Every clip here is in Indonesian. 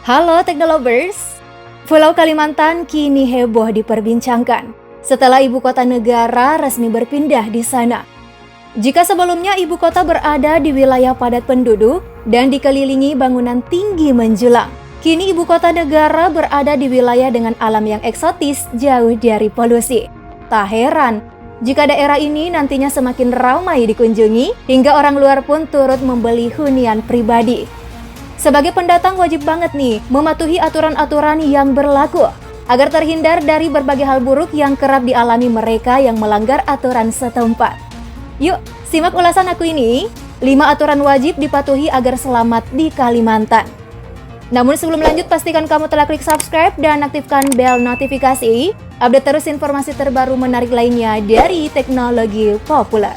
Halo Teknolovers, Pulau Kalimantan kini heboh diperbincangkan setelah ibu kota negara resmi berpindah di sana. Jika sebelumnya ibu kota berada di wilayah padat penduduk dan dikelilingi bangunan tinggi menjulang, kini ibu kota negara berada di wilayah dengan alam yang eksotis jauh dari polusi. Tak heran jika daerah ini nantinya semakin ramai dikunjungi hingga orang luar pun turut membeli hunian pribadi. Sebagai pendatang wajib banget nih mematuhi aturan-aturan yang berlaku agar terhindar dari berbagai hal buruk yang kerap dialami mereka yang melanggar aturan setempat. Yuk, simak ulasan aku ini, 5 aturan wajib dipatuhi agar selamat di Kalimantan. Namun sebelum lanjut, pastikan kamu telah klik subscribe dan aktifkan bel notifikasi. Update terus informasi terbaru menarik lainnya dari teknologi populer.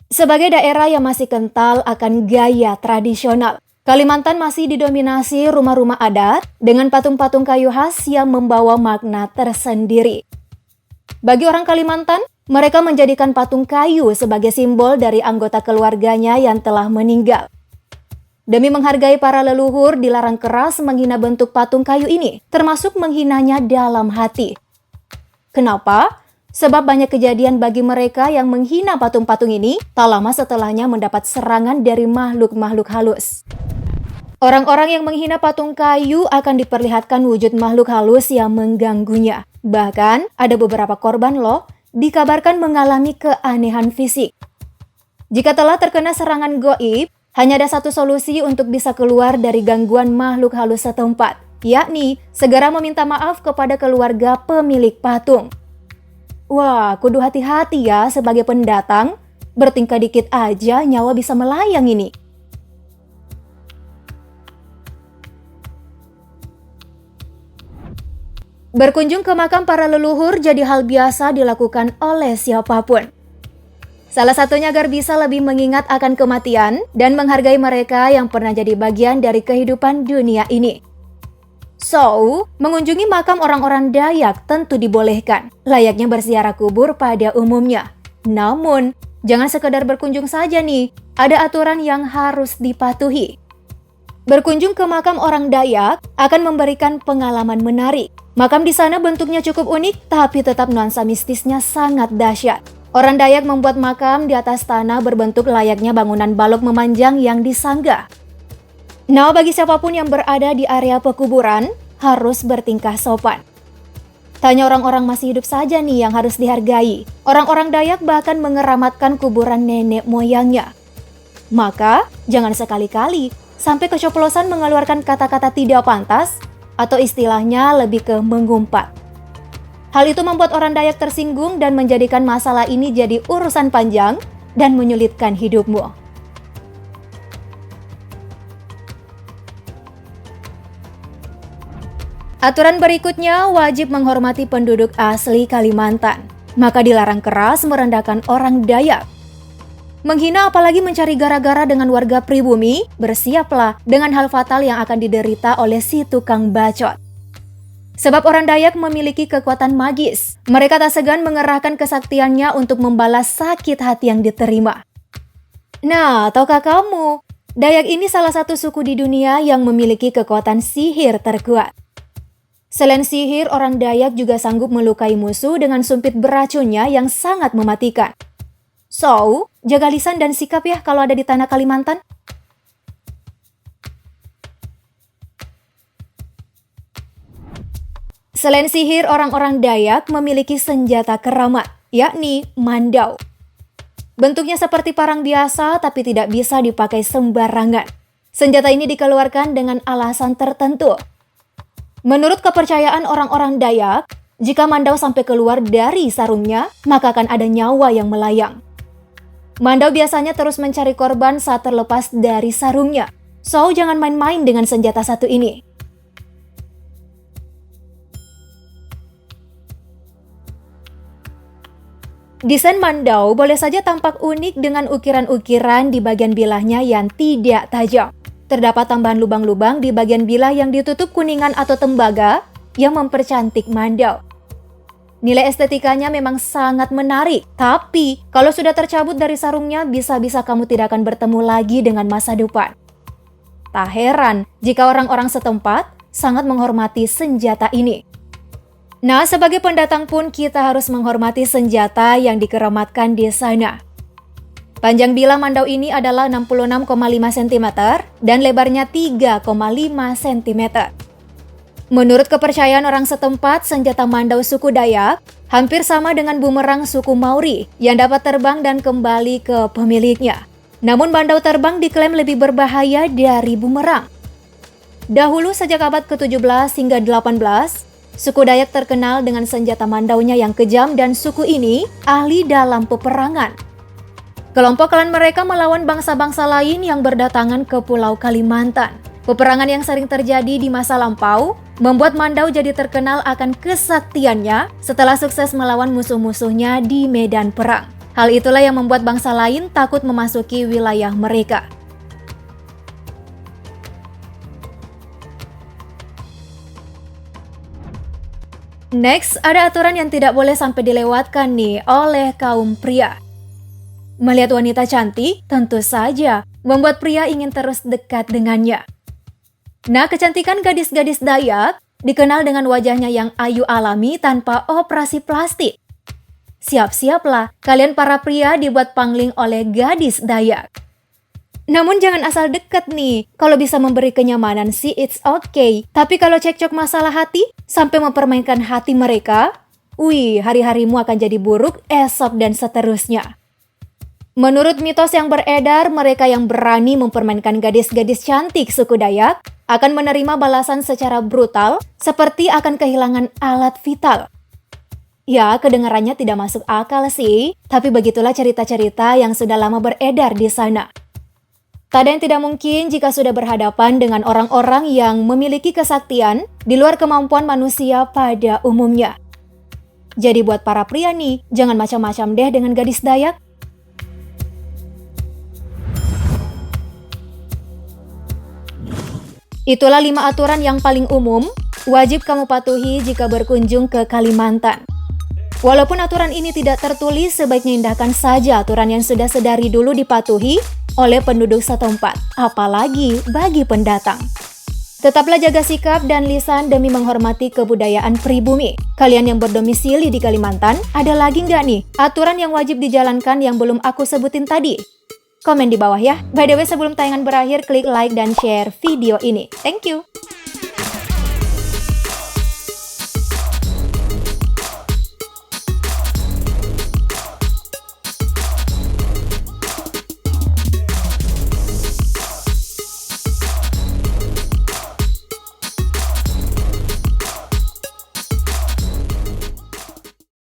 Sebagai daerah yang masih kental akan gaya tradisional, Kalimantan masih didominasi rumah-rumah adat dengan patung-patung kayu khas yang membawa makna tersendiri. Bagi orang Kalimantan, mereka menjadikan patung kayu sebagai simbol dari anggota keluarganya yang telah meninggal. Demi menghargai para leluhur, dilarang keras menghina bentuk patung kayu ini, termasuk menghinanya dalam hati. Kenapa? Sebab banyak kejadian bagi mereka yang menghina patung-patung ini, tak lama setelahnya mendapat serangan dari makhluk-makhluk halus. Orang-orang yang menghina patung kayu akan diperlihatkan wujud makhluk halus yang mengganggunya. Bahkan, ada beberapa korban loh, dikabarkan mengalami keanehan fisik. Jika telah terkena serangan gaib, hanya ada satu solusi untuk bisa keluar dari gangguan makhluk halus setempat, yakni segera meminta maaf kepada keluarga pemilik patung. Wah, kudu hati-hati ya sebagai pendatang, bertingkah dikit aja nyawa bisa melayang ini. Berkunjung ke makam para leluhur jadi hal biasa dilakukan oleh siapapun. Salah satunya agar bisa lebih mengingat akan kematian dan menghargai mereka yang pernah jadi bagian dari kehidupan dunia ini. So, mengunjungi makam orang-orang Dayak tentu dibolehkan, layaknya berziarah kubur pada umumnya. Namun, jangan sekedar berkunjung saja nih, ada aturan yang harus dipatuhi. Berkunjung ke makam orang Dayak akan memberikan pengalaman menarik. Makam di sana bentuknya cukup unik, tapi tetap nuansa mistisnya sangat dahsyat. Orang Dayak membuat makam di atas tanah berbentuk layaknya bangunan balok memanjang yang disanggah. Nah, bagi siapapun yang berada di area pekuburan, harus bertingkah sopan. Tanya orang-orang masih hidup saja nih yang harus dihargai. Orang-orang Dayak bahkan mengeramatkan kuburan nenek moyangnya. Maka, jangan sekali-kali sampai keceplosan mengeluarkan kata-kata tidak pantas, atau istilahnya lebih ke mengumpat. Hal itu membuat orang Dayak tersinggung dan menjadikan masalah ini jadi urusan panjang dan menyulitkan hidupmu. Aturan berikutnya wajib menghormati penduduk asli Kalimantan. Maka dilarang keras merendahkan orang Dayak. Menghina apalagi mencari gara-gara dengan warga pribumi, bersiaplah dengan hal fatal yang akan diderita oleh si tukang bacot. Sebab orang Dayak memiliki kekuatan magis. Mereka tak segan mengerahkan kesaktiannya untuk membalas sakit hati yang diterima. Nah, tahukah kamu, Dayak ini salah satu suku di dunia yang memiliki kekuatan sihir terkuat. Selain sihir, orang Dayak juga sanggup melukai musuh dengan sumpit beracunnya yang sangat mematikan. So, jaga lisan dan sikap ya kalau ada di tanah Kalimantan. Selain sihir, orang-orang Dayak memiliki senjata keramat, yakni mandau. Bentuknya seperti parang biasa tapi tidak bisa dipakai sembarangan. Senjata ini dikeluarkan dengan alasan tertentu. Menurut kepercayaan orang-orang Dayak, jika mandau sampai keluar dari sarungnya, maka akan ada nyawa yang melayang. Mandau biasanya terus mencari korban saat terlepas dari sarungnya. So, jangan main-main dengan senjata satu ini. Desain mandau boleh saja tampak unik dengan ukiran-ukiran di bagian bilahnya yang tidak tajam. Terdapat tambahan lubang-lubang di bagian bilah yang ditutup kuningan atau tembaga yang mempercantik mandau. Nilai estetikanya memang sangat menarik, tapi kalau sudah tercabut dari sarungnya, bisa-bisa kamu tidak akan bertemu lagi dengan masa depan. Tak heran jika orang-orang setempat sangat menghormati senjata ini. Nah, sebagai pendatang pun kita harus menghormati senjata yang dikeramatkan di sana. Panjang bilah mandau ini adalah 66,5 cm dan lebarnya 3,5 cm. Menurut kepercayaan orang setempat, senjata mandau suku Dayak hampir sama dengan bumerang suku Maori yang dapat terbang dan kembali ke pemiliknya. Namun mandau terbang diklaim lebih berbahaya dari bumerang. Dahulu sejak abad ke-17 hingga 18, suku Dayak terkenal dengan senjata mandaunya yang kejam dan suku ini ahli dalam peperangan. Kelompok klan mereka melawan bangsa-bangsa lain yang berdatangan ke Pulau Kalimantan. Peperangan yang sering terjadi di masa lampau membuat Mandau jadi terkenal akan kesaktiannya setelah sukses melawan musuh-musuhnya di medan perang. Hal itulah yang membuat bangsa lain takut memasuki wilayah mereka. Next, ada aturan yang tidak boleh sampai dilewatkan nih oleh kaum pria. Melihat wanita cantik, tentu saja membuat pria ingin terus dekat dengannya. Nah, kecantikan gadis-gadis Dayak dikenal dengan wajahnya yang ayu alami tanpa operasi plastik. Siap-siaplah, kalian para pria dibuat pangling oleh gadis Dayak. Namun jangan asal dekat nih, kalau bisa memberi kenyamanan sih it's okay. Tapi kalau cekcok masalah hati, sampai mempermainkan hati mereka, hari-harimu akan jadi buruk esok dan seterusnya. Menurut mitos yang beredar, mereka yang berani mempermainkan gadis-gadis cantik suku Dayak akan menerima balasan secara brutal, seperti akan kehilangan alat vital. Ya, kedengarannya tidak masuk akal sih, tapi begitulah cerita-cerita yang sudah lama beredar di sana. Tak ada yang tidak mungkin jika sudah berhadapan dengan orang-orang yang memiliki kesaktian di luar kemampuan manusia pada umumnya. Jadi buat para pria nih, jangan macam-macam deh dengan gadis Dayak. Itulah 5 aturan yang paling umum, wajib kamu patuhi jika berkunjung ke Kalimantan. Walaupun aturan ini tidak tertulis, sebaiknya indahkan saja aturan yang sudah sedari dulu dipatuhi oleh penduduk setempat, apalagi bagi pendatang. Tetaplah jaga sikap dan lisan demi menghormati kebudayaan pribumi. Kalian yang berdomisili di Kalimantan, ada lagi nggak nih aturan yang wajib dijalankan yang belum aku sebutin tadi? Komen di bawah ya. By the way, sebelum tayangan berakhir, klik like dan share video ini. Thank you.